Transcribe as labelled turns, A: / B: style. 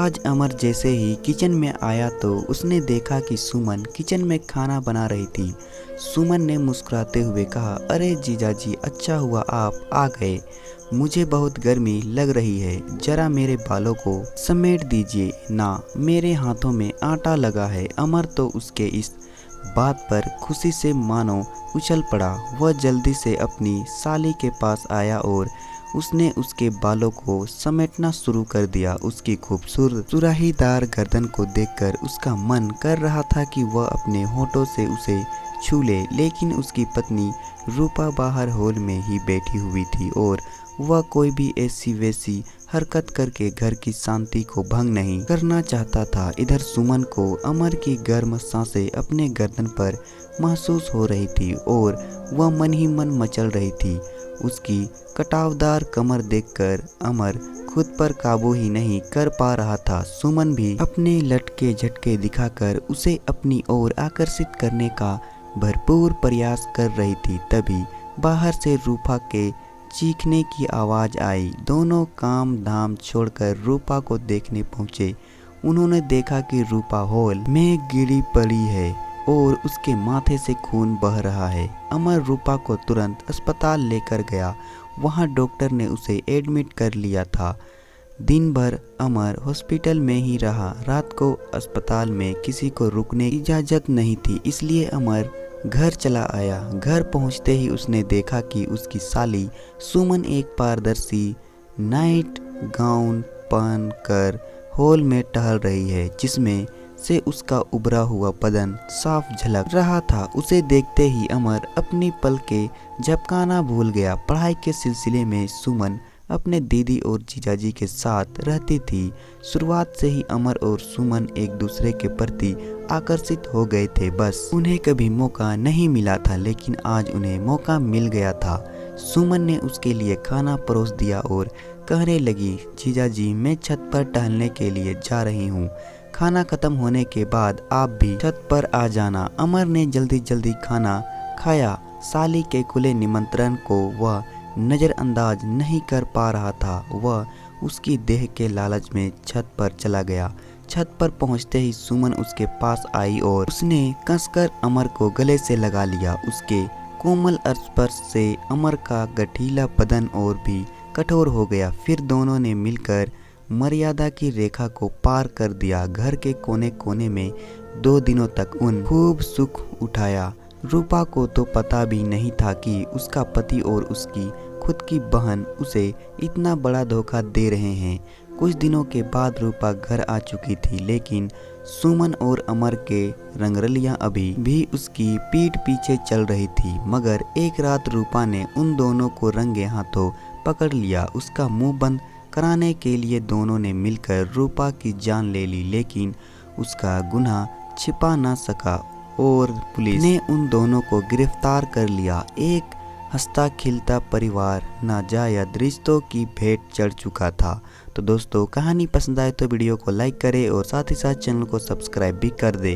A: आज अमर जैसे ही किचन में आया तो उसने देखा कि सुमन किचन में खाना बना रही थी। सुमन ने मुस्कुराते हुए कहा, अरे जीजाजी, अच्छा हुआ आप आ गए। मुझे बहुत गर्मी लग रही है, जरा मेरे बालों को समेट दीजिए ना, मेरे हाथों में आटा लगा है। अमर तो उसके इस बात पर खुशी से मानो उछल पड़ा। वह जल्दी से अपनी साली के पास आया और उसने उसके बालों को समेटना शुरू कर दिया। उसकी खूबसूरत सुराहीदार गर्दन को देखकर उसका मन कर रहा था कि वह अपने होठों से उसे छू ले, लेकिन उसकी पत्नी रूपा बाहर हॉल में ही बैठी हुई थी और वह कोई भी ऐसी वैसी हरकत करके घर की शांति को भंग नहीं करना चाहता था। इधर सुमन को अमर की गर्म सांसें अपने गर्दन पर महसूस हो रही थी और वह मन ही मन मचल रही थी। उसकी कटावदार कमर देखकर अमर खुद पर काबू ही नहीं कर पा रहा था। सुमन भी अपने लटके झटके दिखाकर उसे अपनी ओर आकर्षित करने का भरपूर प्रयास कर रही थी। तभी बाहर से रूपा के चीखने की आवाज़ आई। दोनों काम धाम छोड़कर रूपा को देखने पहुँचे। उन्होंने देखा कि रूपा हॉल में गिरी पड़ी है और उसके माथे से खून बह रहा है। अमर रूपा को तुरंत अस्पताल लेकर गया। वहां डॉक्टर ने उसे एडमिट कर लिया था। दिन भर अमर हॉस्पिटल में ही रहा। रात को अस्पताल में किसी को रुकने की इजाज़त नहीं थी, इसलिए अमर घर चला आया। घर पहुंचते ही उसने देखा कि उसकी साली सुमन एक पारदर्शी नाइट गाउन पहन कर हॉल में टहल रही है, जिसमें से उसका उभरा हुआ बदन साफ झलक रहा था। उसे देखते ही अमर अपनी पलकें झपकाना भूल गया। पढ़ाई के सिलसिले में सुमन अपने दीदी और जीजाजी के साथ रहती थी। शुरुआत से ही अमर और सुमन एक दूसरे के प्रति आकर्षित हो गए थे, बस उन्हें कभी मौका नहीं मिला था, लेकिन आज उन्हें मौका मिल गया था। सुमन ने उसके लिए खाना परोस दिया और कहने लगी, जीजाजी, मैं छत पर टहलने के लिए जा रही हूँ। खाना खत्म होने के बाद आप भी छत पर आ जाना। अमर ने जल्दी जल्दी खाना खाया। साली के खुले निमंत्रण को वह नज़रअंदाज नहीं कर पा रहा था। वह उसकी देह के लालच में छत पर चला गया। छत पर पहुंचते ही सुमन उसके पास आई और उसने कसकर अमर को गले से लगा लिया। उसके कोमल स्पर्श से अमर का गठीला बदन और भी कठोर हो गया। फिर दोनों ने मिलकर मर्यादा की रेखा को पार कर दिया। घर के कोने कोने में 2 दिनों तक उन खूब सुख उठाया। रूपा को तो पता भी नहीं था कि उसका पति और उसकी खुद की बहन उसे इतना बड़ा धोखा दे रहे हैं। कुछ दिनों के बाद रूपा घर आ चुकी थी, लेकिन सुमन और अमर के रंगरलियां अभी भी उसकी पीठ पीछे चल रही थी। मगर एक रात रूपा ने उन दोनों को रंगे हाथों पकड़ लिया। उसका मुंह बंद कराने के लिए दोनों ने मिलकर रूपा की जान ले ली, लेकिन उसका गुनाह छिपा ना सका और पुलिस ने उन दोनों को गिरफ्तार कर लिया। एक हंसता खिलता परिवार नाजायज रिश्तों की भेंट चढ़ चुका था। तो दोस्तों, कहानी पसंद आए तो वीडियो को लाइक करें और साथ ही साथ चैनल को सब्सक्राइब भी कर दें।